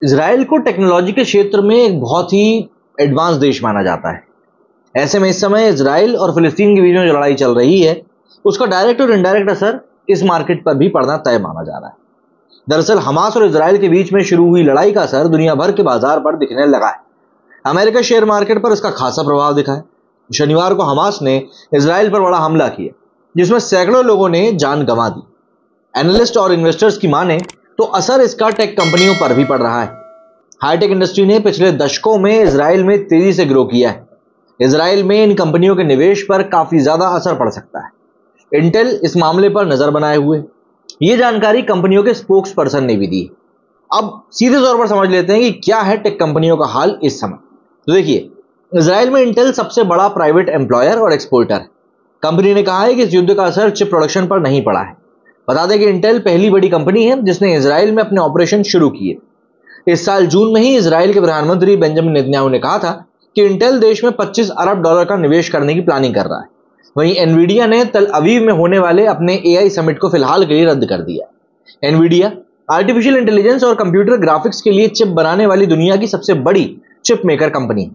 Israel को technology के क्षेत्र में एक बहुत ही एडवांस देश माना जाता है। ऐसे में इस समय इजराइल और फिलिस्तीन के बीच में जो लड़ाई चल रही है उसका डायरेक्ट और इनडायरेक्ट असर इस मार्केट पर भी पड़ना तय माना जा रहा है। दरअसल हमास और इजराइल के बीच में शुरू हुई लड़ाई का असर दुनिया भर के बाजार पर दिखने लगा है। अमेरिका शेयर मार्केट पर इसका खासा प्रभाव दिखा है। शनिवार को हमास ने इजराइल पर बड़ा हमला किया जिसमें सैकड़ों लोगों ने जान गंवा दी। एनालिस्ट और इन्वेस्टर्स की माने तो असर इसका टेक कंपनियों पर भी पड़ रहा है। हाईटेक इंडस्ट्री ने पिछले दशकों में इजराइल में तेजी से ग्रो किया है। इजराइल में इन कंपनियों के निवेश पर काफी ज्यादा असर पड़ सकता है। इंटेल इस मामले पर नजर बनाए हुए। ये जानकारी कंपनियों के स्पोक्स पर्सन ने भी दी। अब सीधे तौर पर समझ लेते हैं कि क्या है टेक कंपनियों का हाल इस समय। तो देखिए, इजराइल में इंटेल सबसे बड़ा प्राइवेट एम्प्लॉयर और एक्सपोर्टर है। कंपनी ने कहा है कि इस युद्ध का असर चिप प्रोडक्शन पर नहीं पड़ा है। बता दें कि इंटेल पहली बड़ी कंपनी है जिसने इजराइल में अपने ऑपरेशन शुरू किए। इस साल जून में ही इजराइल के प्रधानमंत्री बेंजामिन नेतन्याहू ने कहा था कि इंटेल देश में $25 अरब का निवेश करने की प्लानिंग कर रहा है। वहीं एनवीडिया ने तल अवीव में होने वाले अपने एआई समिट को फिलहाल के लिए रद्द कर दिया। एनवीडिया आर्टिफिशियल इंटेलिजेंस और कंप्यूटर ग्राफिक्स के लिए चिप बनाने वाली दुनिया की सबसे बड़ी चिप मेकर कंपनी है।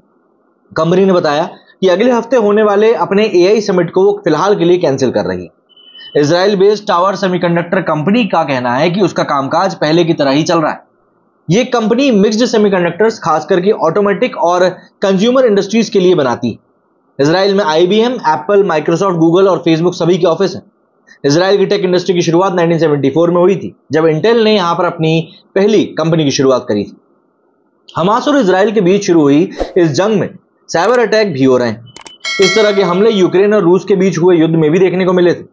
कंपनी ने बताया कि अगले हफ्ते होने वाले अपने एआई समिट को वो फिलहाल के लिए कैंसिल कर रही है। Israel based tower semiconductor company का कहना है कि उसका कामकाज पहले की तरह ही चल रहा है। ये कंपनी मिक्स्ड सेमीकंडक्टर्स खास करके ऑटोमेटिक और कंज्यूमर इंडस्ट्रीज के लिए बनाती है। इजराइल में आईबीएम, एप्पल, माइक्रोसॉफ्ट, गूगल और फेसबुक सभी के ऑफिस हैं। इजराइल की टेक इंडस्ट्री की शुरुआत 1974 में हुई थी जब इंटेल ने यहां पर अपनी पहली कंपनी की शुरुआत करी थी। हमास और इजराइल के बीच शुरू हुई इस जंग में साइबर अटैक भी हो रहे हैं। इस तरह के हमले यूक्रेन और रूस के बीच हुए युद्ध में भी देखने को मिले थे।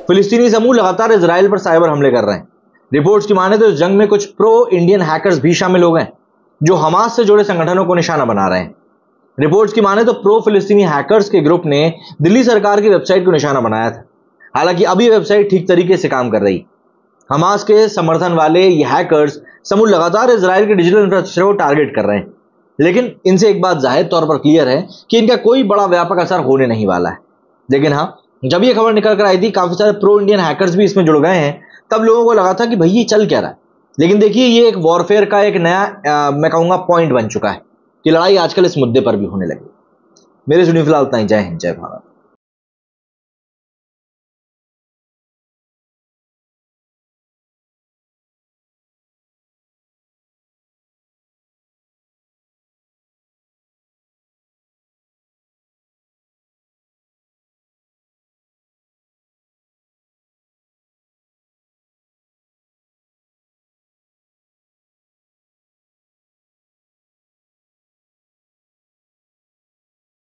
फिलिस्तीनी समूह लगातार इजराइल पर साइबर हमले कर रहे हैं। रिपोर्ट्स की माने तो इस जंग में कुछ प्रो इंडियन हैकर्स भी शामिल हो गए जो हमास से जुड़े संगठनों को निशाना बना रहे हैं। रिपोर्ट्स की माने तो प्रो फिलिस्तीनी हैकर्स के ग्रुप ने दिल्ली सरकार की वेबसाइट को निशाना बनाया था। हालांकि अभी वेबसाइट ठीक तरीके से काम कर रही। हमास के समर्थन वाले ये हैकर्स समूह लगातार इजराइल के डिजिटल इंफ्रास्ट्रक्चर को टारगेट कर रहे हैं, लेकिन इनसे एक बात जाहिर तौर पर क्लियर है कि इनका कोई बड़ा व्यापक असर होने नहीं वाला है। लेकिन हाँ, जब ये खबर निकल कर आई थी काफी सारे प्रो इंडियन हैकर्स भी इसमें जुड़ गए हैं, तब लोगों को लगा था कि भाई ये चल क्या रहा है। लेकिन देखिए, ये एक वॉरफेयर का एक नया मैं कहूंगा पॉइंट बन चुका है कि लड़ाई आजकल इस मुद्दे पर भी होने लगी। मेरे सुनिए फिलहाल इतना ही। जय हिंद, जय भारत।